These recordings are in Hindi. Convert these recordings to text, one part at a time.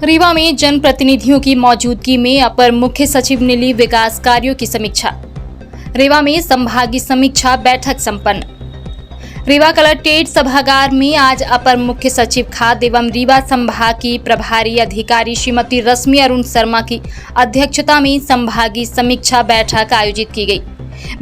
रीवा में जनप्रतिनिधियों की मौजूदगी में अपर मुख्य सचिव ने ली विकास कार्यों की समीक्षा। रीवा में संभागीय समीक्षा बैठक संपन्न। रीवा कलेक्ट्रेट सभागार में आज अपर मुख्य सचिव खाद्य एवं रीवा संभाग की प्रभारी अधिकारी श्रीमती रश्मि अरुण शर्मा की अध्यक्षता में संभागीय समीक्षा बैठक आयोजित की गई।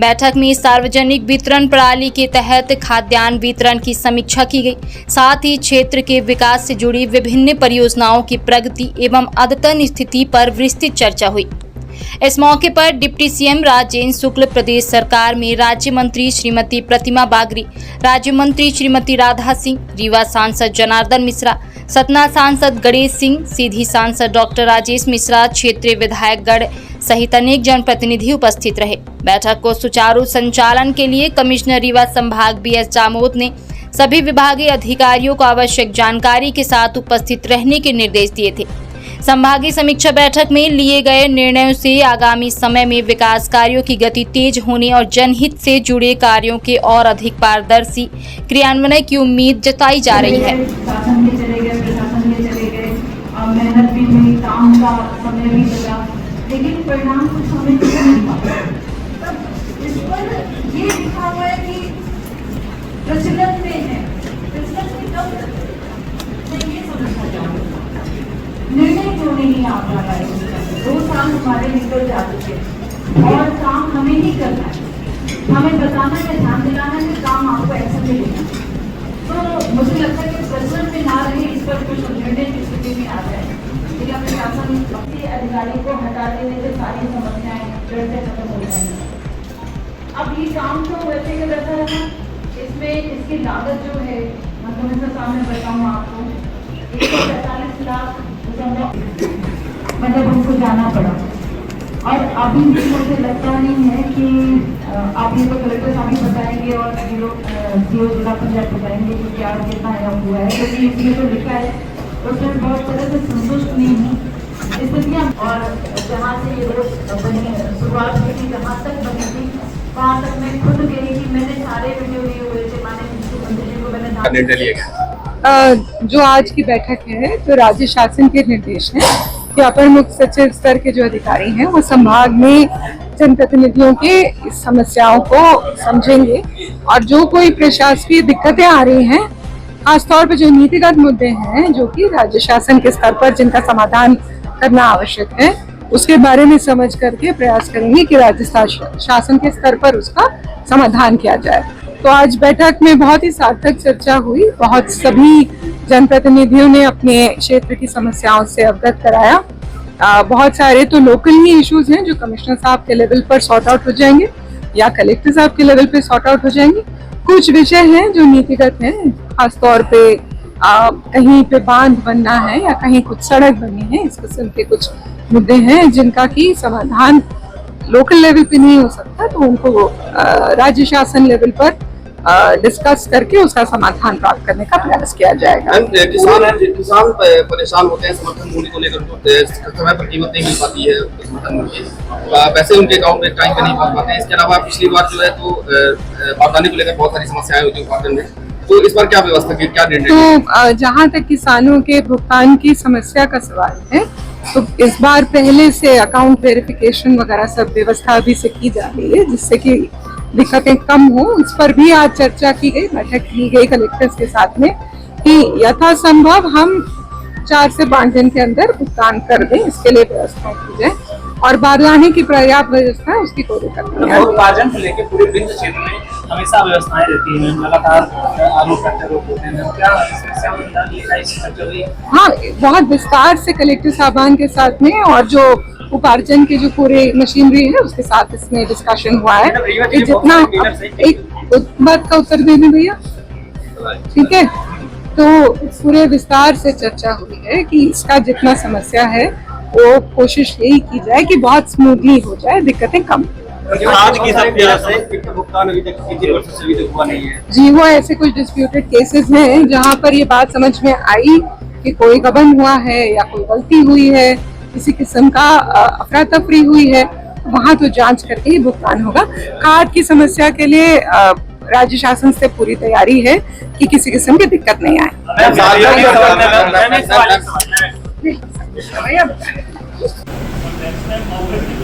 बैठक में सार्वजनिक वितरण प्रणाली के तहत खाद्यान्न वितरण की समीक्षा की गई। साथ ही क्षेत्र के विकास से जुड़ी विभिन्न परियोजनाओं की प्रगति एवं अद्यतन स्थिति पर विस्तृत चर्चा हुई। इस मौके पर डिप्टी सीएम राजेंद्र शुक्ल, प्रदेश सरकार में राज्य मंत्री श्रीमती प्रतिमा बागरी, राज्य मंत्री श्रीमती राधा सिंह, रीवा सांसद जनार्दन मिश्रा, सतना सांसद गणेश सिंह, सीधी सांसद डॉक्टर राजेश मिश्रा, क्षेत्रीय विधायक गण सहित अनेक जनप्रतिनिधि उपस्थित रहे। बैठक को सुचारू संचालन के लिए कमिश्नर रीवा संभाग बीएस जामोद ने सभी विभागीय अधिकारियों को आवश्यक जानकारी के साथ उपस्थित रहने के निर्देश दिए थे। संभागीय समीक्षा बैठक में लिए गए निर्णयों से आगामी समय में विकास कार्यों की गति तेज होने और जनहित से जुड़े कार्यों के और अधिक पारदर्शी क्रियान्वयन की उम्मीद जताई जा रही है। मेहनत भी हुई, काम का समय भी लगा, लेकिन परिणाम कुछ हमें नहीं पाया। तब इस पर ये लिखा हुआ है कि प्रचलन में है, प्रचलन में कब मैं ये समझना चाहूँगा, निर्णय क्यों नहीं आ रहा है। 2 साल हमारे निकल जा चुके और काम हमें ही करना है, हमें बताना है, ध्यान दिलाना है कि काम आपको ऐसा मिलेगा। तो मुझे लगता है कि प्रचलन में ना रहे, इस पर कुछ निर्णय की स्थिति में आ जाए। जिला प्रशासन के अधिकारी को हटा देने से सारी समस्याएं जड़ से खत्म हो जाएंगी। अब ये काम तो वैसे ही रहता है ना, इसमें इसकी लागत जो है, मतलब सामने बताऊँ आपको, 145 लाख मतलब हमको जाना पड़ा। और अभी भी मुझे लगता नहीं है कि आप ये तो कलेक्टर साहब ही बताएंगे और सीओ जिला पंचायत बताएंगे कि क्या कितना हुआ है, क्योंकि इसमें तो लिखा है उसमें बहुत तरह से संतुष्ट नहीं हूँ स्थितियाँ। और जहाँ से ये रोड बनी शुरुआत हुई थी, जहाँ तक बनी थी, वहाँ तक मैं खुद गई कि मैंने सारे वीडियो लिए हुए थे, माननीय मुख्यमंत्री जी को मैंने जो आज की बैठक है तो राज्य शासन के निर्देश हैं कि अपर मुख्य सचिव स्तर के जो अधिकारी हैं वो संभाग में जनप्रतिनिधियों के समस्याओं को समझेंगे और जो कोई प्रशासकीय दिक्कतें आ रही हैं, खासतौर पर जो नीतिगत मुद्दे हैं जो कि राज्य शासन के स्तर पर जिनका समाधान करना आवश्यक है, उसके बारे में समझ करके प्रयास करेंगे कि राज्य शासन के स्तर पर उसका समाधान किया जाए। तो आज बैठक में बहुत ही सार्थक चर्चा हुई। बहुत सभी जनप्रतिनिधियों ने अपने क्षेत्र की समस्याओं से अवगत कराया। बहुत सारे तो लोकल ही इश्यूज हैं जो कमिश्नर साहब के लेवल पर सॉर्ट आउट हो जाएंगे या कलेक्टर साहब के लेवल पे सॉर्ट आउट हो जाएंगे। कुछ विषय हैं जो नीतिगत हैं, खासतौर पे कहीं पे बांध बनना है या कहीं कुछ सड़क बननी है, इस किस्म के कुछ मुद्दे हैं जिनका की समाधान लोकल लेवल पे नहीं हो सकता, तो उनको राज्य शासन लेवल पर डिस्कस करके उसका समाधान प्राप्त करने का प्रयास किया जाएगा। किसान परेशान होते हैं समर्थन मूल्य को लेकर, समय पर कीमत नहीं मिल पाती है समर्थन मूल्य, पैसे उनके अकाउंट में टाइम पे नहीं पहुंच पाते हैं। इसके अलावा पिछली बार जो है तो बागवानी को लेकर बहुत सारी समस्याएं हुई थी उत्पादन में, तो इस बार क्या व्यवस्था की, क्या निर्णय? तो जहाँ तक किसानों के भुगतान की समस्या का सवाल है, तो इस बार पहले से अकाउंट वेरिफिकेशन वगैरह सब व्यवस्था अभी से की जा रही है जिससे कि दिक्कतें कम हो। इस पर भी आज चर्चा की गई, बैठक की गई कलेक्टर्स के साथ में कि यथासंभव हम 4 से 5 दिन के अंदर भुगतान कर दें, इसके लिए व्यवस्था की जाए और बागवानी की पर्याप्त व्यवस्था है उसकी कोई दिक्कत नहीं है। उत्पादन को लेकर पूरे विंध्य क्षेत्र में हमेशा व्यवस्थाएं रहती हैं, लगातार आलू कट्टर होते हैं, क्या हाँ, बहुत विस्तार से कलेक्टर साहबान के साथ में और जो उपार्जन के जो पूरे मशीनरी है उसके साथ इसमें डिस्कशन हुआ है कि जितना एक बात का उत्तर दे दें भैया, ठीक है। तो पूरे विस्तार से चर्चा हुई है कि इसका जितना समस्या है वो कोशिश यही की जाए कि बहुत स्मूथली हो जाए, दिक्कतें कम। आज की भुगतान अभी तक 3 वर्ष से अभी तक हुआ नहीं है जी, वो ऐसे कुछ डिस्प्यूटेड केसेस हैं जहाँ पर ये बात समझ में आई कि कोई गबन हुआ है या कोई गलती हुई है, किसी किस्म का अफरा तफरी हुई है, वहाँ तो जांच करके ही भुगतान होगा। कार्ड की समस्या के लिए राज्य शासन से पूरी तैयारी है कि किसी किस्म की दिक्कत नहीं आए। समझ अब नेक्स्ट टाइम